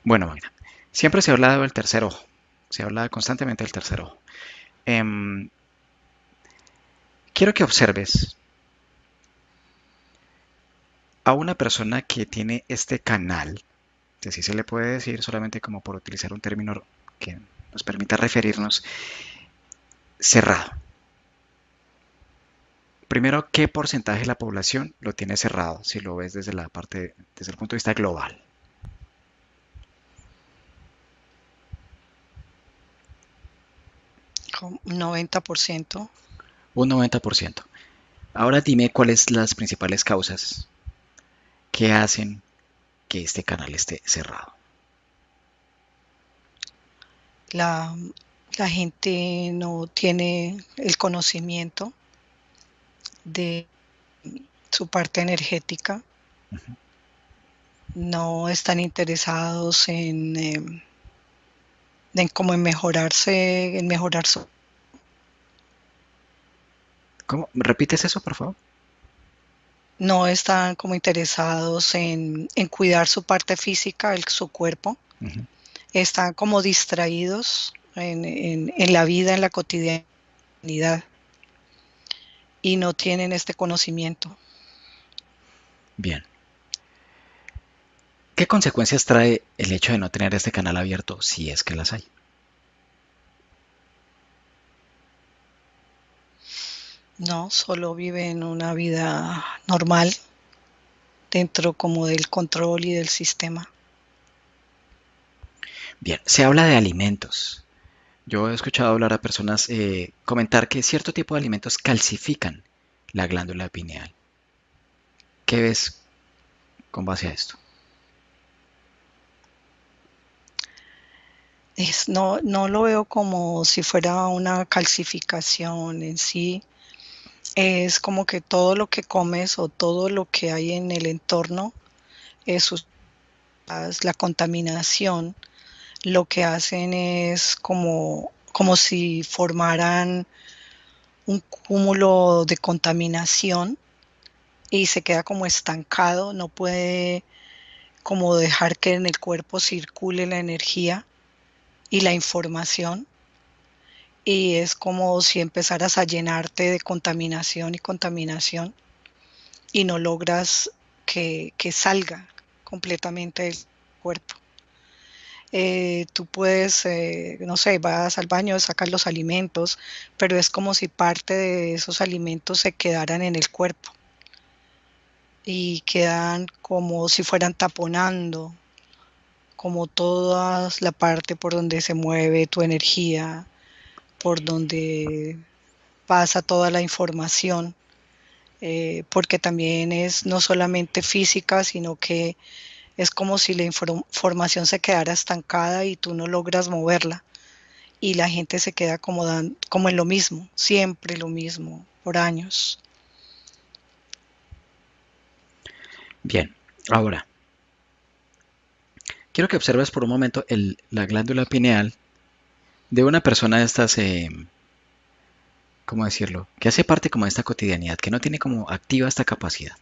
Bueno, Magda, siempre se ha hablado del tercer ojo. Se habla constantemente del tercer ojo. Em, Quiero que observes a una persona que tiene este canal, que así se le puede decir solamente como por utilizar un término que nos permita referirnos, cerrado. Primero, ¿qué porcentaje de la población lo tiene cerrado? Si lo ves desde la parte, desde el punto de vista global. Como 90%. Un 90%. Ahora dime cuáles las principales causas que hacen que este canal esté cerrado. La, la gente no tiene el conocimiento de su parte energética, Ujú. no están interesados en cómo en mejorarse, en mejorar su... ¿Cómo? ¿Repites eso, por favor? No están como interesados en cuidar su parte física, su cuerpo. Ujú. Están como distraídos en la vida, en la cotidianidad, y no tienen este conocimiento. Bien. ¿Qué consecuencias trae el hecho de no tener este canal abierto si es que las hay? No, solo viven una vida normal dentro como del control y del sistema. Bien, se habla de alimentos. Yo he escuchado hablar a personas comentar que cierto tipo de alimentos calcifican la glándula pineal. ¿Qué ves con base a esto? No lo veo como si fuera una calcificación en sí. Es como que todo lo que comes o todo lo que hay en el entorno, la contaminación, lo que hacen es como si formaran un cúmulo de contaminación y se queda como estancado, no puede como dejar que en el cuerpo circule la energía y la información, y es como si empezaras a llenarte de contaminación y contaminación y no logras que salga completamente del cuerpo. Tú puedes, no sé, vas al baño, sacas los alimentos, pero es como si parte de esos alimentos se quedaran en el cuerpo y quedan como si fueran taponando, como toda la parte por donde se mueve tu energía, por donde pasa toda la información, porque también es no solamente física, sino que es como si la información se quedara estancada y tú no logras moverla. Y la gente se queda como, como en lo mismo, siempre lo mismo, por años. Bien, ahora, quiero que observes por un momento la glándula pineal de una persona de estas, ¿cómo decirlo? Que hace parte como de esta cotidianidad, que no tiene como activa esta capacidad.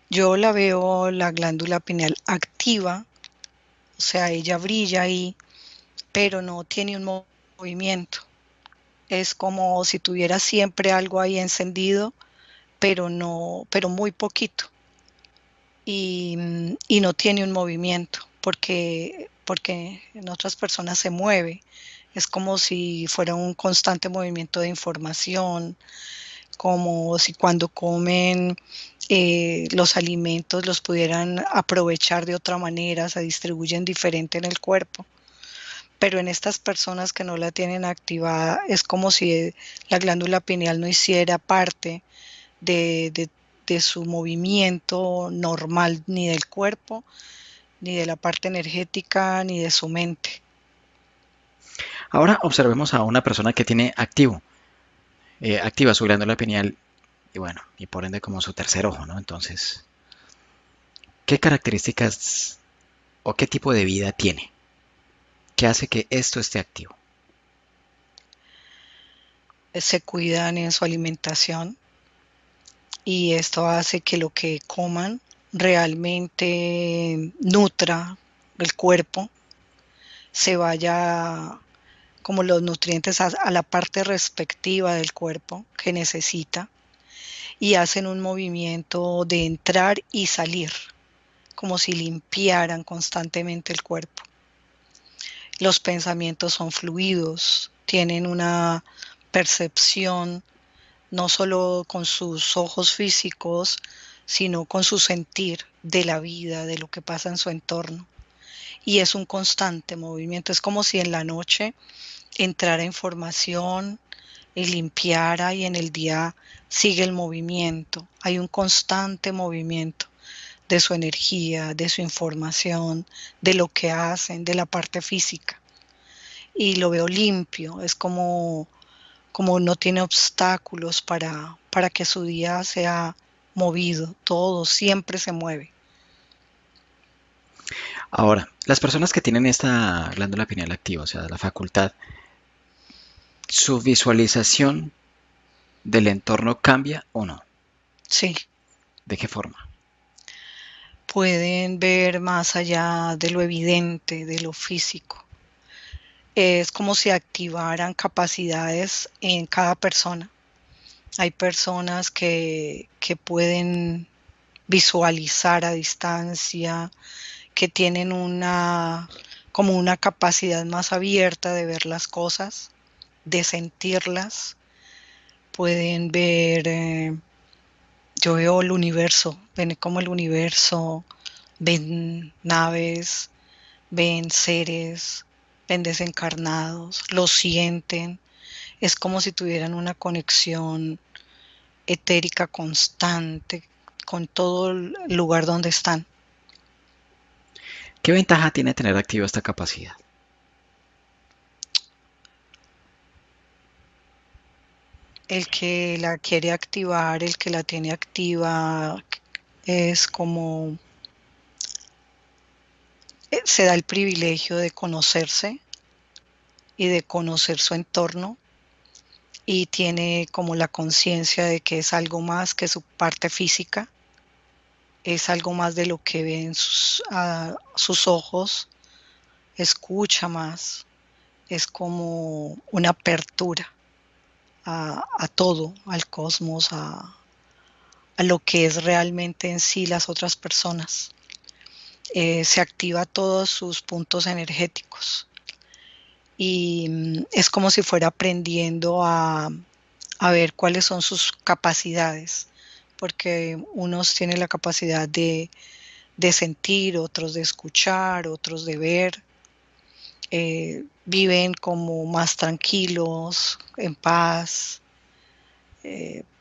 Yo la veo la glándula pineal activa, o sea, ella brilla ahí, pero no tiene un movimiento. Es como si tuviera siempre algo ahí encendido, pero no, pero muy poquito. Y no tiene un movimiento, porque en otras personas se mueve. Es como si fuera un constante movimiento de información, como si cuando comen los alimentos los pudieran aprovechar de otra manera, se distribuyen diferente en el cuerpo. Pero en estas personas que no la tienen activada, es como si la glándula pineal no hiciera parte de, de, de su movimiento normal, ni del cuerpo, ni de la parte energética, ni de su mente. Ahora observemos a una persona que tiene activa su glándula pineal y bueno, y por ende como su tercer ojo, ¿no? Entonces, ¿qué características o qué tipo de vida tiene? ¿Qué hace que esto esté activo? Se cuidan en su alimentación, y esto hace que lo que coman realmente nutra el cuerpo, se vaya como los nutrientes a la parte respectiva del cuerpo que necesita y hacen un movimiento de entrar y salir, como si limpiaran constantemente el cuerpo. Los pensamientos son fluidos, tienen una percepción no solo con sus ojos físicos, sino con su sentir de la vida, de lo que pasa en su entorno. Y es un constante movimiento, es como si en la noche entrara información y limpiara y en el día sigue el movimiento. Hay un constante movimiento de su energía, de su información, de lo que hacen, de la parte física. Y lo veo limpio, es como no tiene obstáculos para que su día sea movido, todo siempre se mueve. Ahora, las personas que tienen esta glándula pineal activa, o sea, la facultad, ¿su visualización del entorno cambia o no? Sí, ¿De qué forma? pueden ver más allá de lo evidente, de lo físico. Es como si activaran capacidades en cada persona. Hay personas que pueden visualizar a distancia, que tienen como una capacidad más abierta de ver las cosas, de sentirlas. Pueden ver, yo veo el universo, ven como el universo, ven naves, ven seres, ven desencarnados, lo sienten. Es como si tuvieran una conexión etérica constante con todo el lugar donde están. ¿Qué ventaja tiene tener activa esta capacidad? El que la quiere activar, el que la tiene activa, es como se da el privilegio de conocerse y de conocer su entorno y tiene como la conciencia de que es algo más que su parte física, es algo más de lo que ven sus ojos, escucha más, es como una apertura a todo, al cosmos, a lo que es realmente en sí las otras personas. Se activa todos sus puntos energéticos y es como si fuera aprendiendo a ver cuáles son sus capacidades, porque unos tienen la capacidad de sentir, otros de escuchar, otros de ver, viven como más tranquilos, en paz,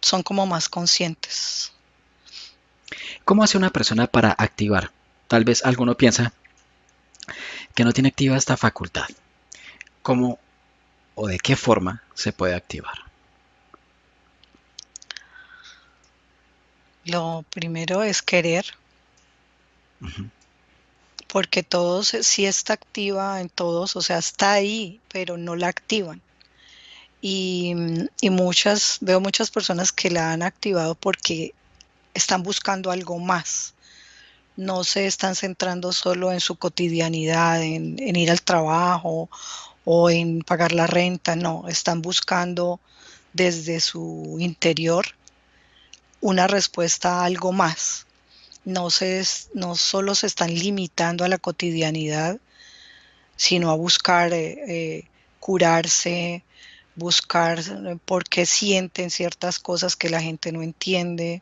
son como más conscientes. ¿Cómo hace una persona para activar? Tal vez alguno piensa que no tiene activa esta facultad. ¿Cómo o de qué forma se puede activar? Lo primero es querer, Ujú. porque todos sí está activa en todos, o sea, está ahí, pero no la activan. Y veo muchas personas que la han activado porque están buscando algo más. No se están centrando solo en su cotidianidad, en ir al trabajo o en pagar la renta, no, están buscando desde su interior una respuesta a algo más. No solo se están limitando a la cotidianidad, sino a buscar curarse, buscar por qué sienten ciertas cosas que la gente no entiende,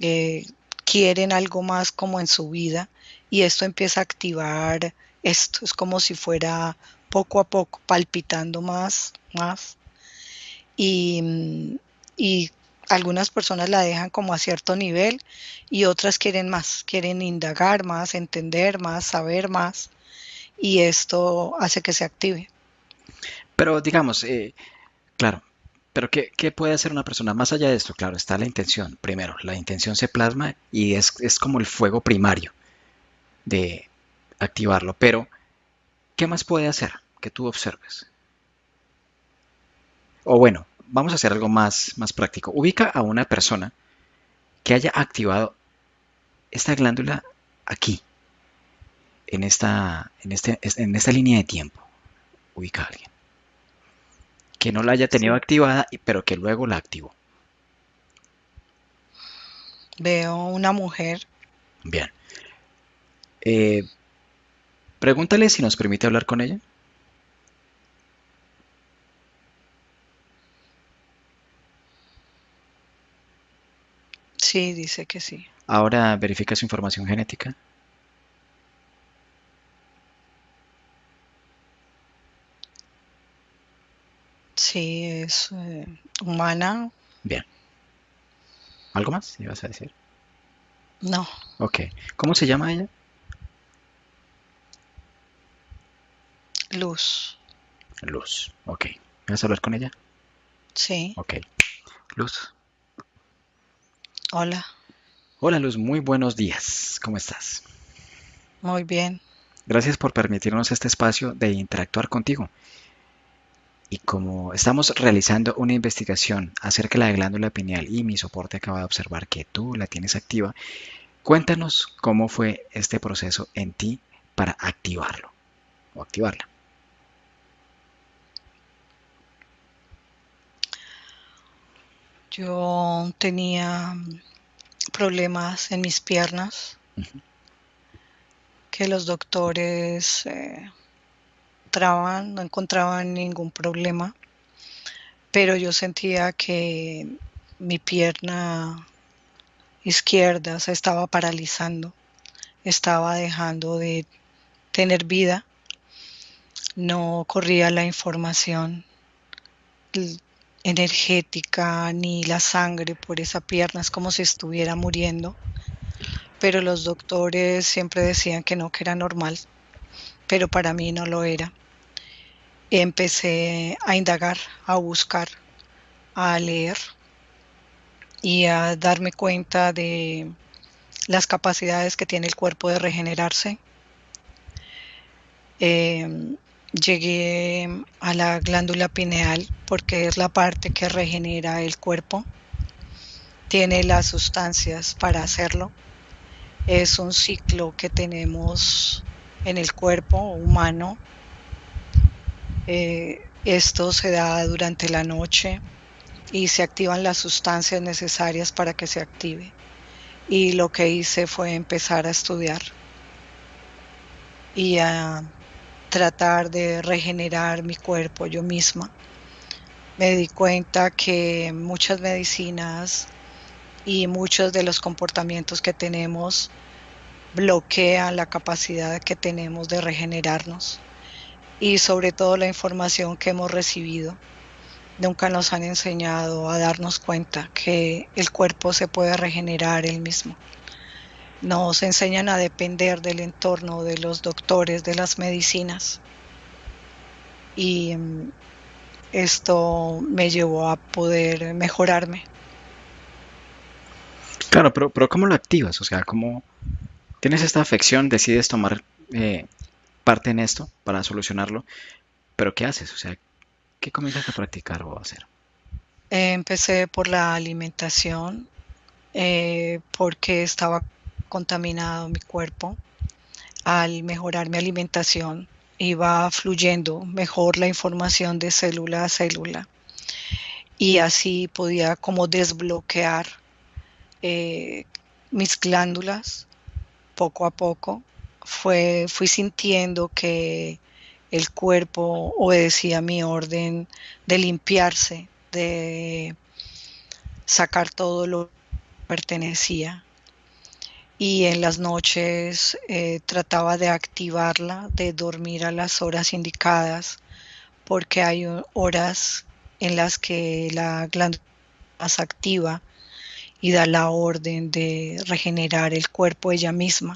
eh, quieren algo más como en su vida y esto empieza a activar esto, es como si fuera poco a poco palpitando más y algunas personas la dejan como a cierto nivel y otras quieren más, quieren indagar más, entender más, saber más y esto hace que se active. Pero digamos, claro, pero ¿qué puede hacer una persona? Más allá de esto, claro, está la intención. Primero, la intención se plasma y es como el fuego primario de activarlo. Pero, ¿qué más puede hacer que tú observes? O bueno, vamos a hacer algo más práctico. Ubica a una persona que haya activado esta glándula aquí, en esta línea de tiempo, ubica a alguien. Que no la haya tenido Sí, activada, pero que luego la activó. veo una mujer. Bien. Eh, Pregúntale si nos permite hablar con ella. Sí, dice que sí. Ahora verifica su información genética. Sí, es humana. Bien. ¿Algo más ibas a decir? No, Ok. ¿Cómo se llama ella? Luz. Luz. Ok. ¿Vas a hablar con ella? Sí, Ok. Luz. hola. Hola Luz, muy buenos días. ¿Cómo estás? Muy bien. Gracias por permitirnos este espacio de interactuar contigo. Y como estamos realizando una investigación acerca de la glándula pineal y mi soporte acaba de observar que tú la tienes activa, cuéntanos cómo fue este proceso en ti para activarlo o activarla. Yo tenía problemas en mis piernas que los doctores no encontraban ningún problema, pero yo sentía que mi pierna izquierda se estaba paralizando, estaba dejando de tener vida, no corría la información energética ni la sangre por esa pierna, es como si estuviera muriendo, pero los doctores siempre decían que no, que era normal, pero para mí no lo era. Empecé a indagar, a buscar, a leer y a darme cuenta de las capacidades que tiene el cuerpo de regenerarse. Eh, Llegué a la glándula pineal porque es la parte que regenera el cuerpo, tiene las sustancias para hacerlo. Es un ciclo que tenemos en el cuerpo humano. Esto se da durante la noche y se activan las sustancias necesarias para que se active. Y lo que hice fue empezar a estudiar y a tratar de regenerar mi cuerpo yo misma. Me di cuenta que muchas medicinas y muchos de los comportamientos que tenemos bloquean la capacidad que tenemos de regenerarnos y sobre todo la información que hemos recibido. Nunca nos han enseñado a darnos cuenta que el cuerpo se puede regenerar él mismo. Nos enseñan a depender del entorno, de los doctores, de las medicinas. Y esto me llevó a poder mejorarme. Claro, pero ¿cómo lo activas? O sea, ¿cómo tienes esta afección, decides tomar parte en esto para solucionarlo, pero ¿qué haces? O sea, ¿qué comienzas a practicar o a hacer? Empecé por la alimentación porque estaba contaminado mi cuerpo. Al mejorar mi alimentación, iba fluyendo mejor la información de célula a célula y así podía como desbloquear eh, mis glándulas poco a poco. Fui sintiendo que el cuerpo obedecía mi orden de limpiarse, de sacar todo lo que pertenecía. Y en las noches trataba de activarla, de dormir a las horas indicadas, porque hay horas en las que la glándula más activa y da la orden de regenerar el cuerpo ella misma.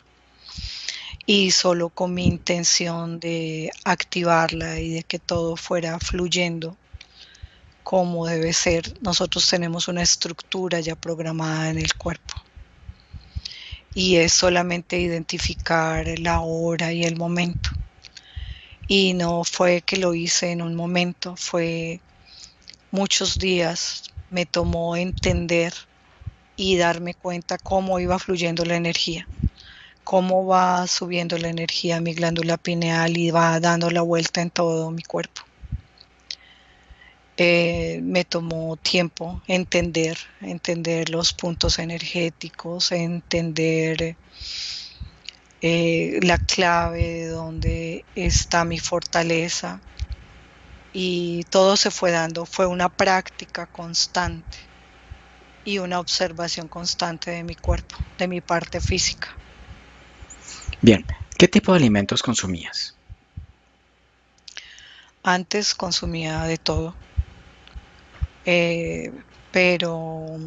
Y solo con mi intención de activarla y de que todo fuera fluyendo como debe ser, nosotros tenemos una estructura ya programada en el cuerpo. Y es solamente identificar la hora y el momento. Y no fue que lo hice en un momento, fue muchos días, me tomó entender y darme cuenta cómo iba fluyendo la energía, cómo va subiendo la energía a mi glándula pineal y va dando la vuelta en todo mi cuerpo. Me tomó tiempo entender los puntos energéticos, entender la clave de dónde está mi fortaleza, y todo se fue dando, fue una práctica constante y una observación constante de mi cuerpo, de mi parte física. Bien, ¿qué tipo de alimentos consumías? Antes consumía de todo, eh, pero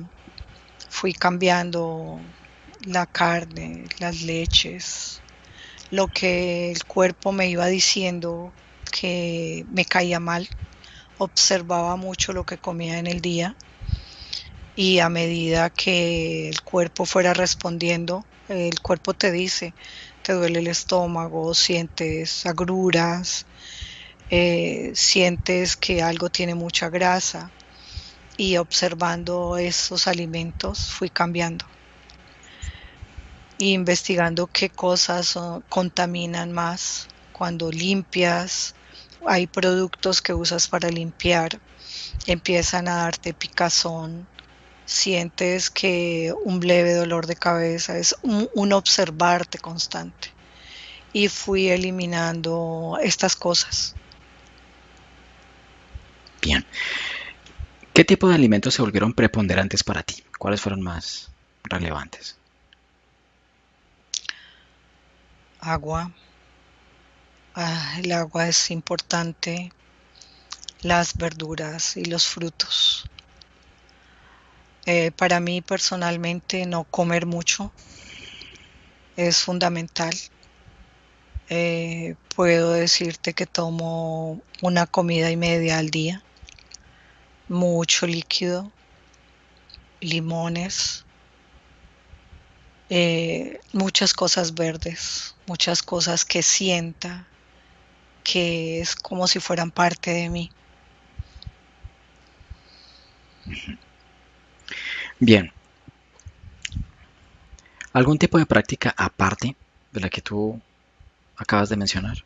fui cambiando la carne, las leches, lo que el cuerpo me iba diciendo que me caía mal. Observaba mucho lo que comía en el día, y a medida que el cuerpo fuera respondiendo, el cuerpo te dice, te duele el estómago, sientes agruras, sientes que algo tiene mucha grasa, y observando esos alimentos fui cambiando e investigando qué cosas contaminan más cuando limpias. Hay productos que usas para limpiar, empiezan a darte picazón, sientes que un leve dolor de cabeza, es un observarte constante. Y fui eliminando estas cosas. Bien, ¿qué tipo de alimentos se volvieron preponderantes para ti? ¿Cuáles fueron más relevantes? Agua, el agua es importante, las verduras y los frutos. Para mí personalmente no comer mucho es fundamental. Puedo decirte que tomo una comida y media al día, mucho líquido, limones, muchas cosas verdes, muchas cosas que sienta que es como si fueran parte de mí. Bien, ¿algún tipo de práctica aparte de la que tú acabas de mencionar?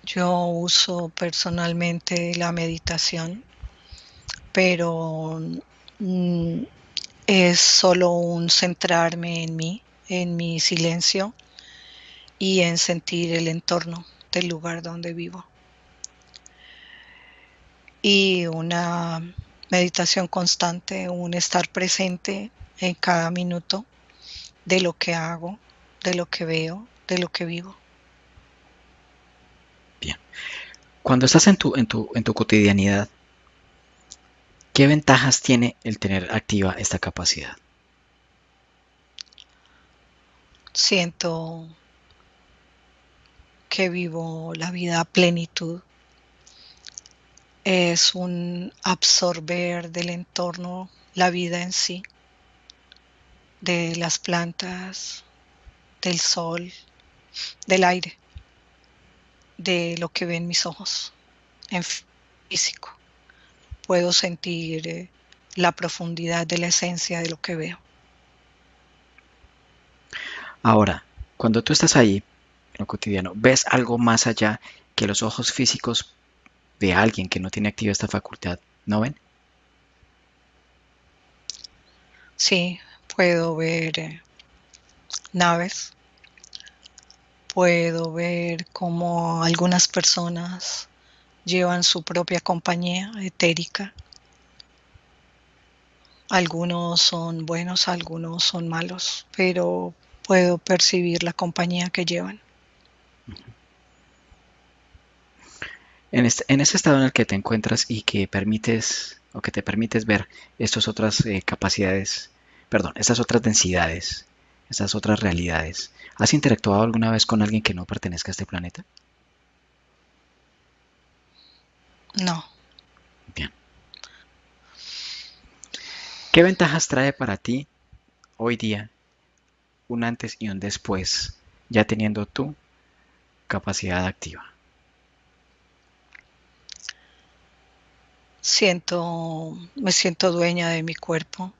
Yo uso personalmente la meditación, pero mm, es solo un centrarme en mí, en mi silencio y en sentir el entorno del lugar donde vivo. Y una meditación constante, un estar presente en cada minuto de lo que hago, de lo que veo, de lo que vivo. Bien. Cuando estás en tu cotidianidad, ¿qué ventajas tiene el tener activa esta capacidad? Siento que vivo la vida a plenitud. Es un absorber del entorno, la vida en sí, de las plantas, del sol, del aire, de lo que ven mis ojos en físico. Puedo sentir la profundidad de la esencia de lo que veo. Ahora, cuando tú estás ahí, en lo cotidiano, ¿ves algo más allá que los ojos físicos de alguien que no tiene activa esta facultad no ven? Sí, puedo ver naves, puedo ver cómo algunas personas llevan su propia compañía etérica. Algunos son buenos, algunos son malos, pero puedo percibir la compañía que llevan. En ese estado en el que te encuentras y que permites o que te permites ver estas otras capacidades, perdón, estas otras densidades, estas otras realidades, ¿has interactuado alguna vez con alguien que no pertenezca a este planeta? No, Bien. ¿Qué ventajas trae para ti hoy día un antes y un después, ya teniendo tu capacidad activa? Me siento dueña de mi cuerpo,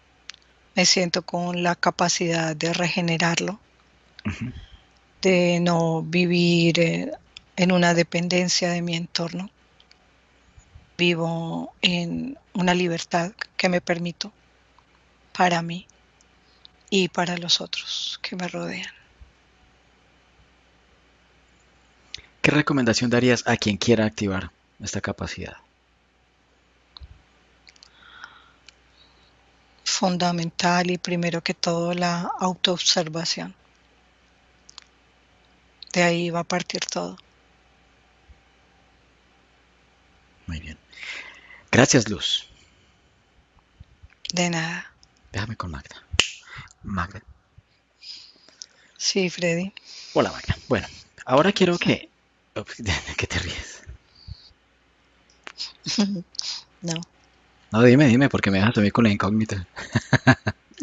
me siento con la capacidad de regenerarlo, Ujú. de no vivir en una dependencia de mi entorno. Vivo en una libertad que me permito para mí y para los otros que me rodean. ¿Qué recomendación darías a quien quiera activar esta capacidad? Fundamental y primero que todo la autoobservación. De ahí va a partir todo. Muy bien. Gracias, Luz. De nada. Déjame con Magda. Magda. Sí, Freddy. Hola, Magda. Bueno, ahora quiero que... ¿Qué te ríes? No. No, dime, porque me dejas a mí con la incógnita.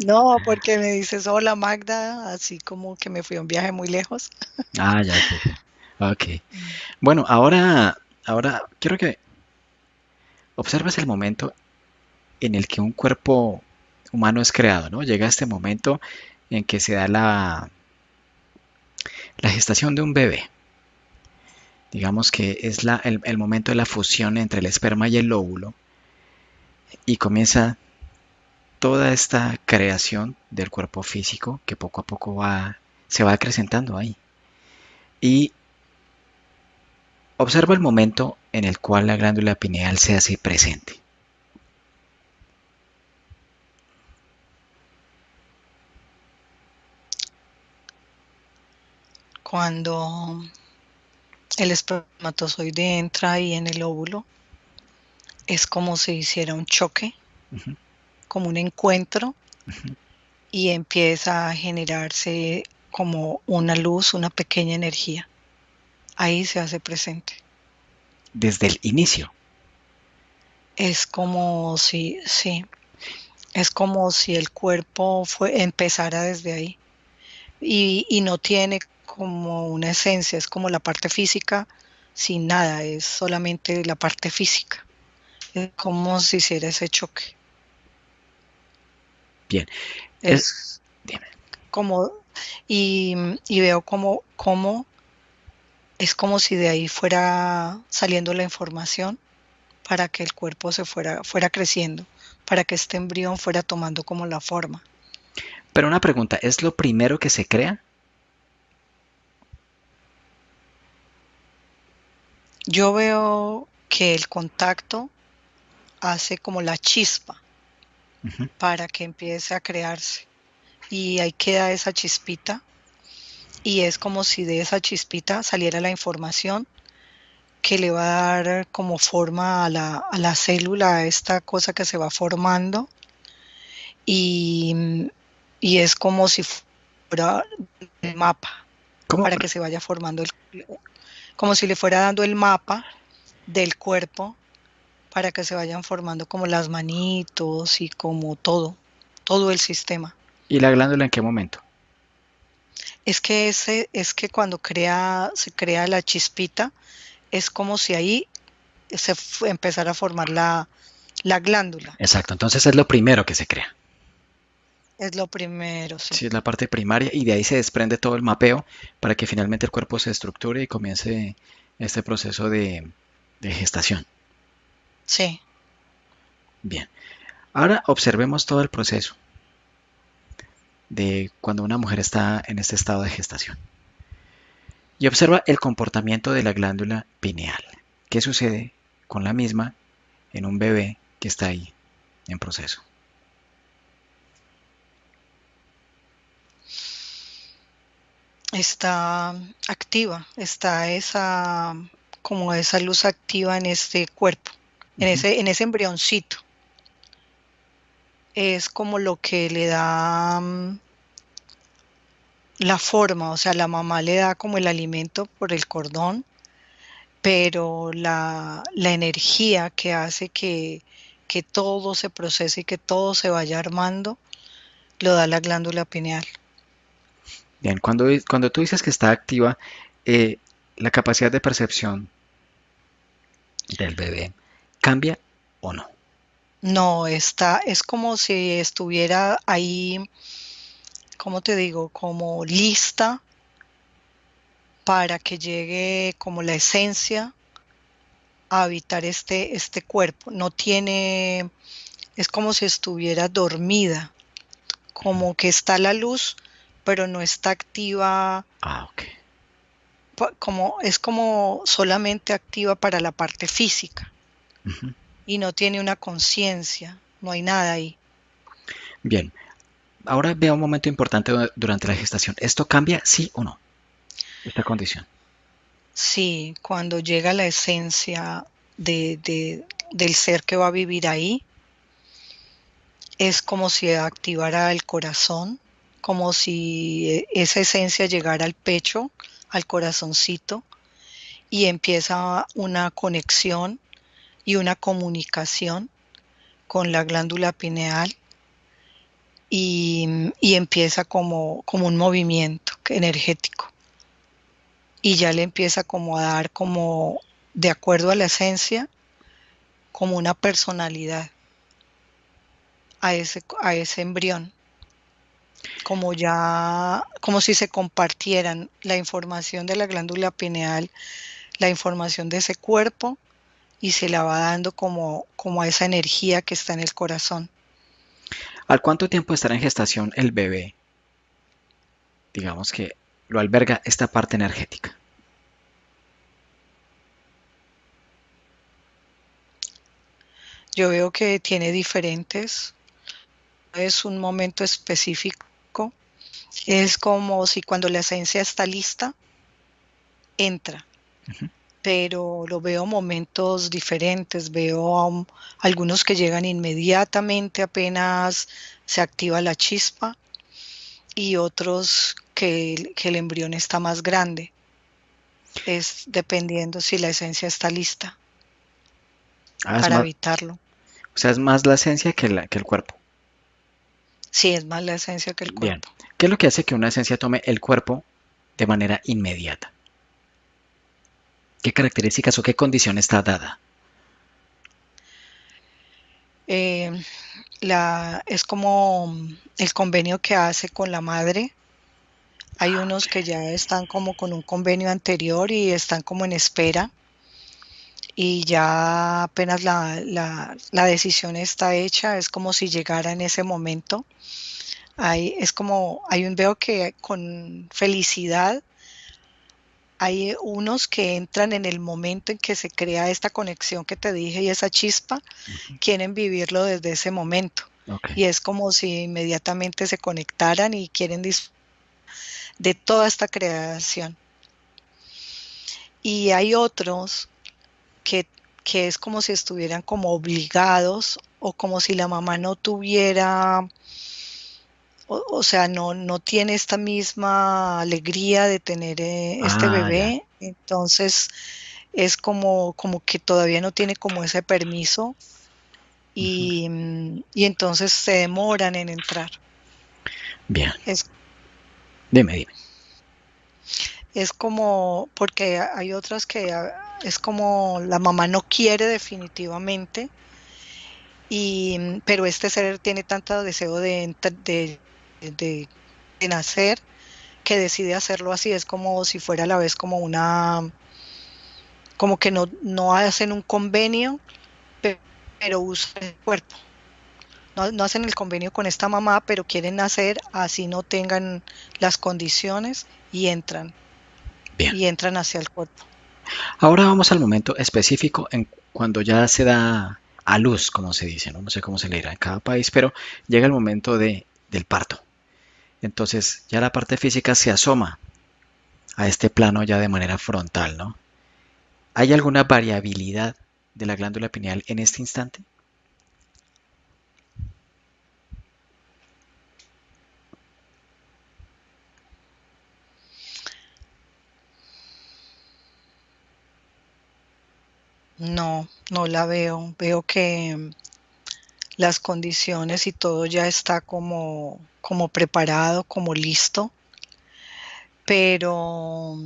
No, porque me dices hola Magda, así como que me fui a un viaje muy lejos. Ah, ya, sí, sí. Ok. Bueno, ahora quiero que observes el momento en el que un cuerpo humano es creado, ¿no? Llega este momento en que se da la gestación de un bebé. Digamos que es el momento de la fusión entre el esperma y el óvulo y comienza toda esta creación del cuerpo físico que poco a poco se va acrecentando ahí. Y observa el momento en el cual la glándula pineal se hace presente. Cuando el espermatozoide entra ahí en el óvulo, es como si hiciera un choque, Ujú, como un encuentro, ujú. y empieza a generarse como una luz, una pequeña energía. Ahí se hace presente. Desde el inicio. Es como si, sí, es como si el cuerpo empezara desde ahí y no tiene como una esencia, es como la parte física sin nada, es solamente la parte física. Es como si hiciera ese choque. Bien, es, Es dime. como, y, y veo como es como si de ahí fuera saliendo la información para que el cuerpo fuera creciendo, para que este embrión fuera tomando como la forma. Pero una pregunta, ¿es lo primero que se crea? Yo veo que el contacto hace como la chispa Ujú. para que empiece a crearse. Y ahí queda esa chispita y es como si de esa chispita saliera la información que le va a dar como forma a la célula, a esta cosa que se va formando y, y es como si fuera el mapa ¿Cómo? para que se vaya formando, como si le fuera dando el mapa del cuerpo para que se vayan formando como las manitos y como todo el sistema. ¿Y la glándula en qué momento? Es que cuando se crea la chispita, es como si ahí empezara a formar la glándula. Exacto, entonces es lo primero que se crea. Es lo primero, sí. Sí, es la parte primaria y de ahí se desprende todo el mapeo para que finalmente el cuerpo se estructure y comience este proceso de gestación. Sí. Bien, ahora observemos todo el proceso de cuando una mujer está en este estado de gestación. Y observa el comportamiento de la glándula pineal. ¿Qué sucede con la misma en un bebé que está ahí en proceso? Está activa, está como esa luz activa en este cuerpo, Ujú. en ese embrioncito. Es como lo que le da la forma, o sea, la mamá le da como el alimento por el cordón, pero la energía que hace que todo se procese y que todo se vaya armando, lo da la glándula pineal. Bien, cuando tú dices que está activa, eh, la capacidad de percepción del bebé cambia o no. No, está, es como si estuviera ahí, ¿cómo te digo? Como lista para que llegue como la esencia a habitar este cuerpo. No tiene, es como si estuviera dormida, como que está la luz, pero no está activa, Ah, ok. como, es como solamente activa para la parte física Ujú. y no tiene una conciencia, no hay nada ahí. Bien, ahora veo un momento importante durante la gestación. ¿Esto cambia, sí o no? Esta condición. Sí, cuando llega la esencia del ser que va a vivir ahí, es como si activara el corazón, como si esa esencia llegara al pecho, al corazoncito, y empieza una conexión y una comunicación con la glándula pineal y empieza como un movimiento energético. Y ya le empieza como a dar como, de acuerdo a la esencia, como una personalidad a ese embrión, como ya, como si se compartieran la información de la glándula pineal, la información de ese cuerpo y se la va dando como a esa energía que está en el corazón. ¿Al cuánto tiempo estará en gestación el bebé? Digamos que lo alberga esta parte energética. Yo veo que tiene diferentes, es un momento específico, es como si cuando la esencia está lista, entra, Ujú. pero lo veo momentos diferentes, veo algunos que llegan inmediatamente apenas se activa la chispa y otros que el embrión está más grande, es dependiendo si la esencia está lista Ah, es para más, habitarlo. o sea, es más la esencia que el cuerpo. Sí, es más la esencia que el Bien. cuerpo. ¿Qué es lo que hace que una esencia tome el cuerpo de manera inmediata? ¿Qué características o qué condición está dada? Eh, es como el convenio que hace con la madre. Hay Ah, ok. unos que ya están como con un convenio anterior y están como en espera y ya apenas la decisión está hecha, es como si llegara en ese momento. Es como, veo que con felicidad hay unos que entran en el momento en que se crea esta conexión que te dije y esa chispa, Ujú. quieren vivirlo desde ese momento. Ok. Y es como si inmediatamente se conectaran y quieren disfrutar de toda esta creación. Y hay otros que, que es como si estuvieran como obligados o como si la mamá no tuviera, o sea, no tiene esta misma alegría de tener este Ah, ya. bebé. Entonces es como que todavía no tiene como ese permiso Ujú. y entonces se demoran en entrar. Bien. Es, Dime, dime. es como, porque hay otras que es como la mamá no quiere definitivamente, pero este ser tiene tanto deseo de, de nacer que decide hacerlo así. Es como si fuera a la vez como como que no hacen un convenio, pero usan el cuerpo. No hacen el convenio con esta mamá, pero quieren nacer así no tengan las condiciones Bien. y entran hacia el cuerpo. Ahora vamos al momento específico en cuando ya se da a luz, como se dice, ¿no? No sé cómo se le dirá en cada país, pero llega el momento del parto. Entonces ya la parte física se asoma a este plano ya de manera frontal, ¿no? ¿Hay alguna variabilidad de la glándula pineal en este instante? No la veo. Veo que las condiciones y todo ya está como preparado, como listo, pero,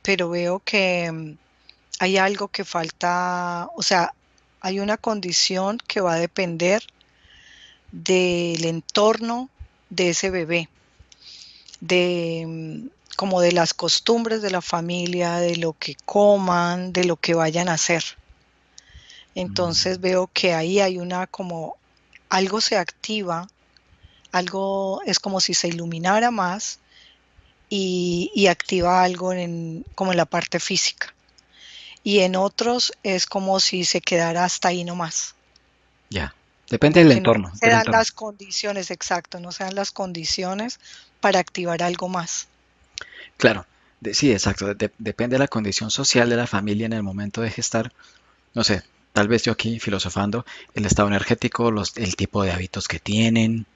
pero veo que hay algo que falta, o sea, hay una condición que va a depender del entorno de ese bebé, de como de las costumbres de la familia, de lo que coman, de lo que vayan a hacer. Entonces Mm, veo que ahí hay una como algo se activa, algo es como si se iluminara más y activa algo como en la parte física. Y en otros es como si se quedara hasta ahí nomás, ya. Depende como del que no entorno, se del dan entorno. las condiciones, exacto, no se dan las condiciones para activar algo más. Claro, sí, exacto. Depende de la condición social de la familia en el momento de gestar. No sé, tal vez yo aquí filosofando, el estado energético, el tipo de hábitos que tienen,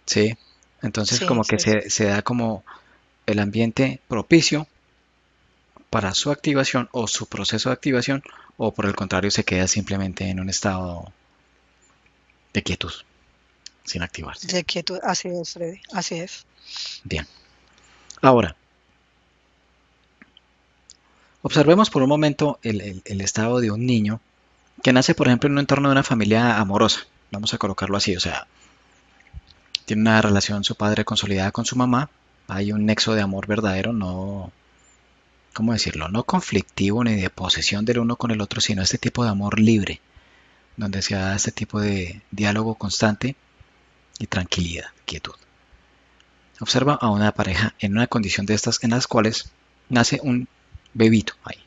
¿sí? Entonces Sí, como que sí, sí. se da como el ambiente propicio para su activación o su proceso de activación, o por el contrario se queda simplemente en un estado de quietud, sin activarse. De quietud, así es, Freddy, así es. Bien. Ahora, observemos por un momento el estado de un niño que nace, por ejemplo, en un entorno de una familia amorosa. Vamos a colocarlo así, o sea, tiene una relación su padre consolidada con su mamá, hay un nexo de amor verdadero, no, ¿cómo decirlo? No conflictivo ni de posesión del uno con el otro, sino este tipo de amor libre, donde se da este tipo de diálogo constante y tranquilidad, quietud. Observa a una pareja en una condición de estas en las cuales nace un bebito ahí.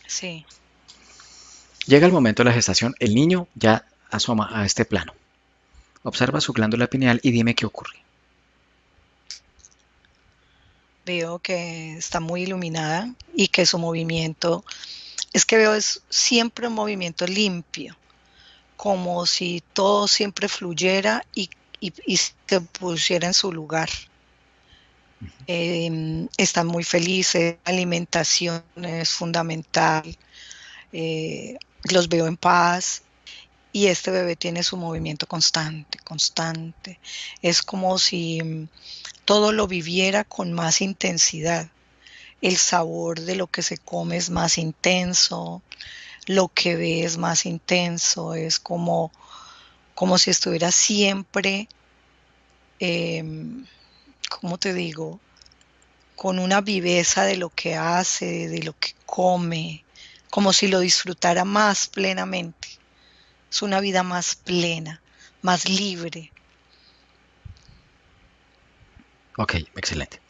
Sí, Llega el momento de la gestación, el niño ya asoma a este plano. Observa su glándula pineal y dime qué ocurre. veo que está muy iluminada y que su movimiento, es que veo es siempre un movimiento limpio, como si todo siempre fluyera y se pusiera en su lugar. Están muy felices, la alimentación es fundamental, los veo en paz y este bebé tiene su movimiento constante, constante. Es como si todo lo viviera con más intensidad. El sabor de lo que se come es más intenso, lo que ve es más intenso, es como si estuviera siempre, em, ¿cómo te digo? Con una viveza de lo que hace, de lo que come, como si lo disfrutara más plenamente. Es una vida más plena, más libre. Ok, excelente.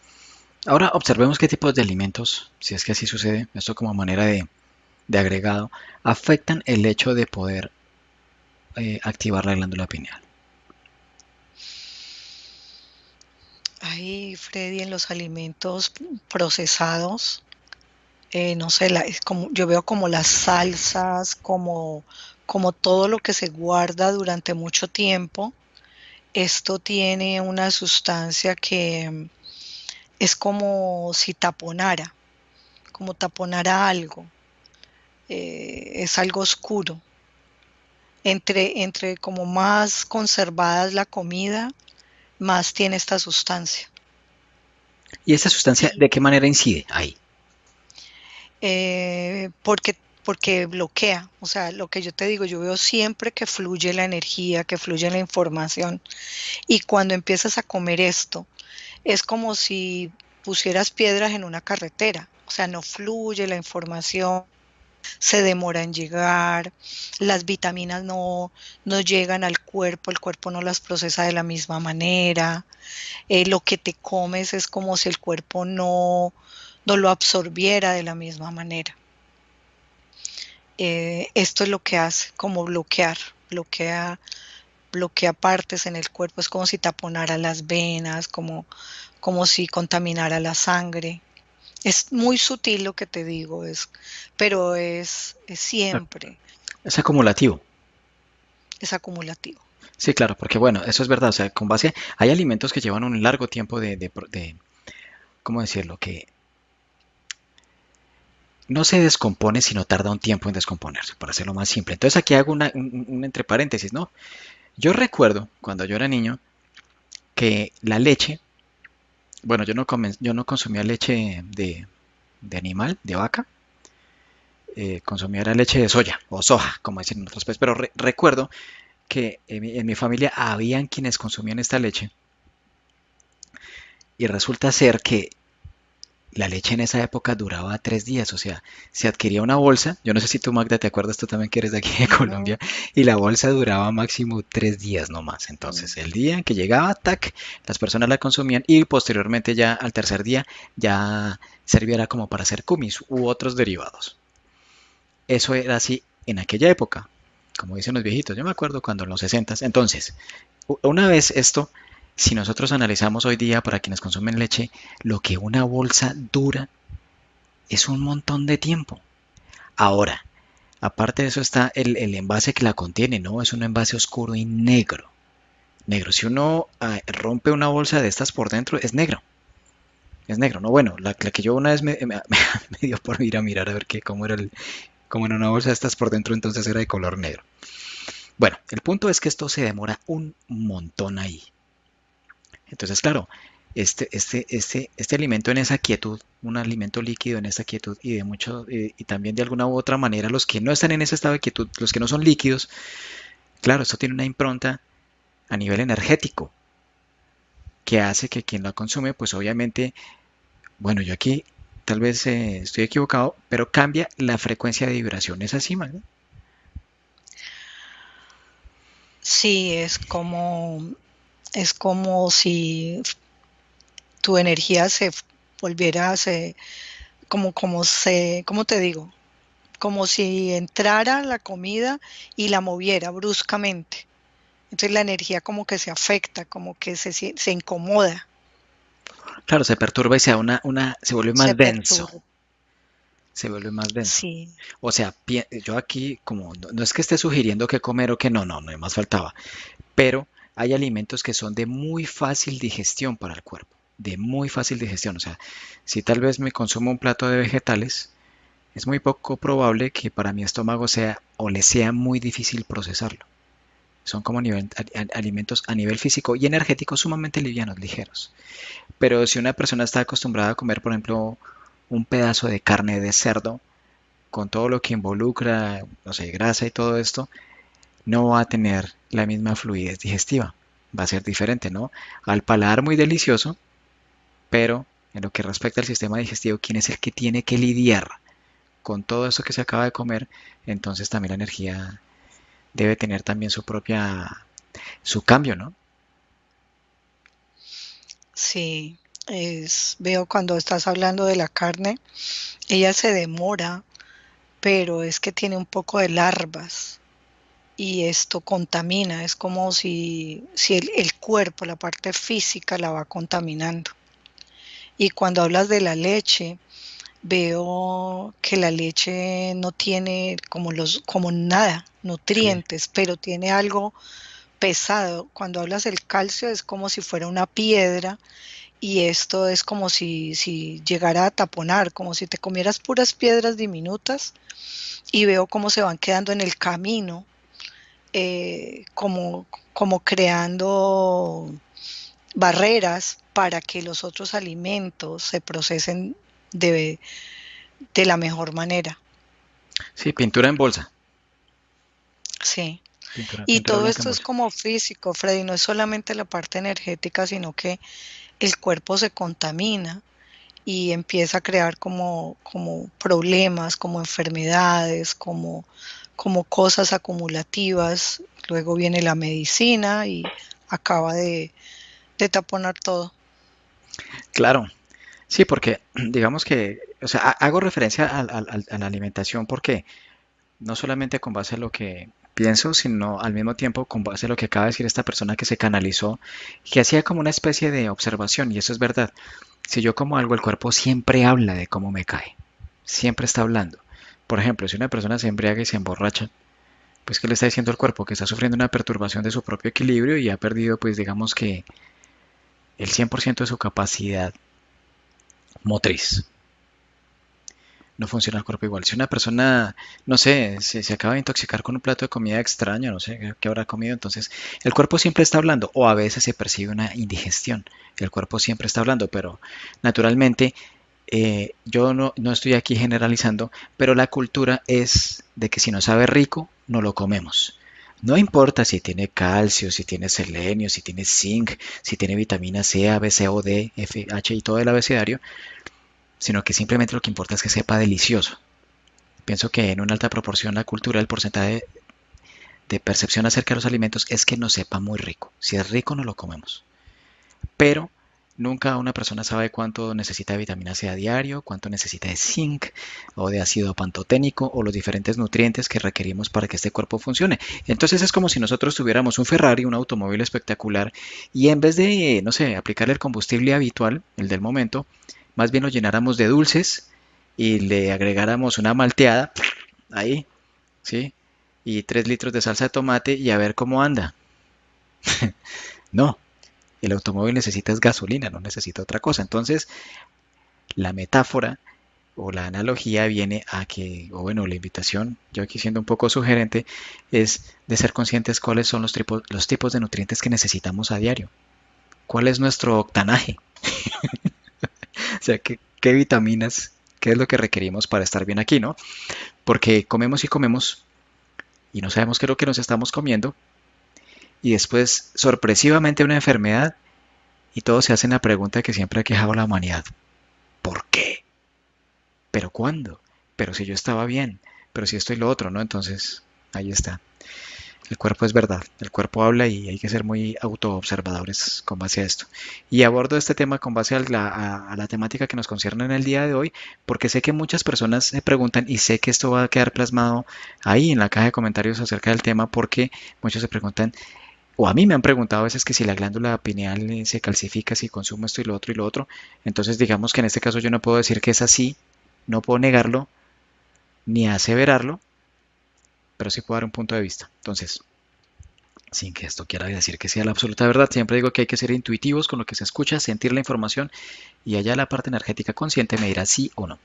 Ahora observemos qué tipos de alimentos, si es que así sucede, esto como manera de agregado, afectan el hecho de poder activar la glándula pineal. Ahí, Freddy, en los alimentos procesados, no sé, es como, yo veo como las salsas, como todo lo que se guarda durante mucho tiempo. Esto tiene una sustancia que es como taponara algo. Es algo oscuro. Entre como más conservada es la comida, más tiene esta sustancia. ¿Y esta sustancia Y de qué manera incide ahí? porque bloquea, o sea, lo que yo te digo, yo veo siempre que fluye la energía, que fluye la información, y cuando empiezas a comer esto, es como si pusieras piedras en una carretera, o sea, no fluye la información, se demora en llegar, las vitaminas no llegan al cuerpo, el cuerpo no las procesa de la misma manera, lo que te comes es como si el cuerpo no lo absorbiera de la misma manera. Esto es lo que hace, como bloquea partes en el cuerpo, es como si taponara las venas, como si contaminara la sangre. Es muy sutil lo que te digo, pero es siempre, Es acumulativo. es acumulativo. Sí, claro, porque bueno, eso es verdad. O sea, con base, hay alimentos que llevan un largo tiempo ¿cómo decirlo? Que no se descompone, sino tarda un tiempo en descomponerse, para hacerlo más simple. Entonces aquí hago un entre paréntesis, ¿no? Yo recuerdo cuando yo era niño que la leche, bueno, yo no consumía leche de animal, de vaca, consumía era leche de soya o soja, como dicen en otros países. Pero recuerdo que en mi familia habían quienes consumían esta leche y resulta ser que la leche en esa época duraba 3 días, o sea, se adquiría una bolsa, yo no sé si tú Magda te acuerdas, tú también que eres de aquí de Ujú. Colombia, y la bolsa duraba máximo 3 días nomás. Entonces, el día en que llegaba, tac, las personas la consumían y posteriormente ya al tercer día ya servía como para hacer kumis u otros derivados. Eso era así en aquella época, como dicen los viejitos, yo me acuerdo cuando en los 60. Entonces, una vez esto, si nosotros analizamos hoy día para quienes consumen leche, lo que una bolsa dura es un montón de tiempo. Ahora, aparte de eso está el envase que la contiene, ¿no? Es un envase oscuro y negro. Negro. Si uno rompe una bolsa de estas por dentro, es negro. Es negro, ¿no? Bueno, la que yo una vez me dio por ir a mirar a ver cómo era una bolsa de estas por dentro, entonces era de color negro. Bueno, el punto es que esto se demora un montón ahí. Entonces, claro, este alimento en esa quietud, un alimento líquido en esa quietud y de mucho, y también de alguna u otra manera los que no están en ese estado de quietud, los que no son líquidos, claro, esto tiene una impronta a nivel energético que hace que quien la consume, pues obviamente, bueno, yo aquí tal vez estoy equivocado, pero cambia la frecuencia de vibración. ¿Es así, Magda? Sí, es como si tu energía se volviera, ¿cómo te digo? Como si entrara la comida y la moviera bruscamente. Entonces la energía como que se afecta, como que se incomoda, Claro, se perturba y se vuelve se más denso. perturba. Se vuelve más denso. Sí, O sea, yo aquí, como no es que esté sugiriendo qué comer o qué no, no, no más faltaba. Pero hay alimentos que son de muy fácil digestión para el cuerpo, de muy fácil digestión. O sea, si tal vez me consumo un plato de vegetales, es muy poco probable que para mi estómago sea o le sea muy difícil procesarlo. Son como alimentos a nivel físico y energético sumamente livianos, ligeros. Pero si una persona está acostumbrada a comer, por ejemplo, un pedazo de carne de cerdo, con todo lo que involucra, no sé, grasa y todo esto, no va a tener la misma fluidez digestiva. Va a ser diferente, ¿no? Al paladar muy delicioso, pero en lo que respecta al sistema digestivo, ¿quién es el que tiene que lidiar con todo eso que se acaba de comer? Entonces también la energía debe tener también su cambio, ¿no? sí. Veo cuando estás hablando de la carne, ella se demora, pero es que tiene un poco de larvas y esto contamina, es como si el cuerpo, la parte física la va contaminando. Y cuando hablas de la leche, veo que la leche no tiene como nada, Sí, nutrientes, pero tiene algo pesado. Cuando hablas del calcio es como si fuera una piedra y esto es como si llegara a taponar, como si te comieras puras piedras diminutas y veo cómo se van quedando en el camino, como creando barreras para que los otros alimentos se procesen de, de la mejor manera. sí, pintura en bolsa, Sí. Y pintura todo blanca en esto es bolsa. como físico, Freddy, no es solamente la parte energética, sino que el cuerpo se contamina y empieza a crear como problemas, como enfermedades, como cosas acumulativas. Luego viene la medicina y acaba de taponar todo. Claro, sí, porque digamos que, o sea, hago referencia a la alimentación porque no solamente con base a lo que pienso, sino al mismo tiempo con base a lo que acaba de decir esta persona que se canalizó, que hacía como una especie de observación, y eso es verdad. Si yo como algo, el cuerpo siempre habla de cómo me cae, siempre está hablando. Por ejemplo, si una persona se embriaga y se emborracha, pues ¿qué le está diciendo al cuerpo? Que está sufriendo una perturbación de su propio equilibrio y ha perdido, pues digamos que el 100% de su capacidad motriz. No funciona el cuerpo igual. Si una persona, no sé, se acaba de intoxicar con un plato de comida extraña, no sé qué habrá comido, entonces el cuerpo siempre está hablando, o a veces se percibe una indigestión. El cuerpo siempre está hablando, pero naturalmente, Yo no estoy aquí generalizando, pero la cultura es de que si no sabe rico, no lo comemos. No importa si tiene calcio, si tiene selenio, si tiene zinc, si tiene vitamina C, A, B, C, O, D, F, H y todo el abecedario, sino que simplemente lo que importa es que sepa delicioso. Pienso que en una alta proporción la cultura, el porcentaje de percepción acerca de los alimentos es que nos sepa muy rico. Si es rico, no lo comemos. Pero nunca una persona sabe cuánto necesita de vitamina C a diario, cuánto necesita de zinc o de ácido pantoténico o los diferentes nutrientes que requerimos para que este cuerpo funcione. Entonces es como si nosotros tuviéramos un Ferrari, un automóvil espectacular, y en vez de, no sé, aplicarle el combustible habitual, el del momento, más bien lo llenáramos de dulces y le agregáramos una malteada ahí, ¿sí? Y 3 litros de salsa de tomate y a ver cómo anda. No, el automóvil necesita es gasolina, no necesita otra cosa. Entonces, la metáfora o la analogía viene a que, o bueno, la invitación, yo aquí siendo un poco sugerente, es de ser conscientes cuáles son los tipos de nutrientes que necesitamos a diario. ¿Cuál es nuestro octanaje? O sea, qué vitaminas, qué es lo que requerimos para estar bien aquí, ¿no? Porque comemos y comemos y no sabemos qué es lo que nos estamos comiendo y después, sorpresivamente, una enfermedad y todos se hacen la pregunta que siempre ha quejado la humanidad. ¿Por qué? ¿Pero cuándo? Pero si yo estaba bien, pero si esto y lo otro, ¿no? Entonces, ahí está. El cuerpo es verdad, el cuerpo habla y hay que ser muy autoobservadores con base a esto. Y abordo este tema con base a la temática que nos concierne en el día de hoy, porque sé que muchas personas se preguntan y sé que esto va a quedar plasmado ahí en la caja de comentarios acerca del tema, porque muchos se preguntan, o a mí me han preguntado a veces que si la glándula pineal se calcifica si consumo esto y lo otro y lo otro. Entonces digamos que en este caso yo no puedo decir que es así, no puedo negarlo ni aseverarlo, pero sí puedo dar un punto de vista. Entonces, sin que esto quiera decir que sea la absoluta verdad, siempre digo que hay que ser intuitivos con lo que se escucha, sentir la información y allá la parte energética consciente me dirá sí o no.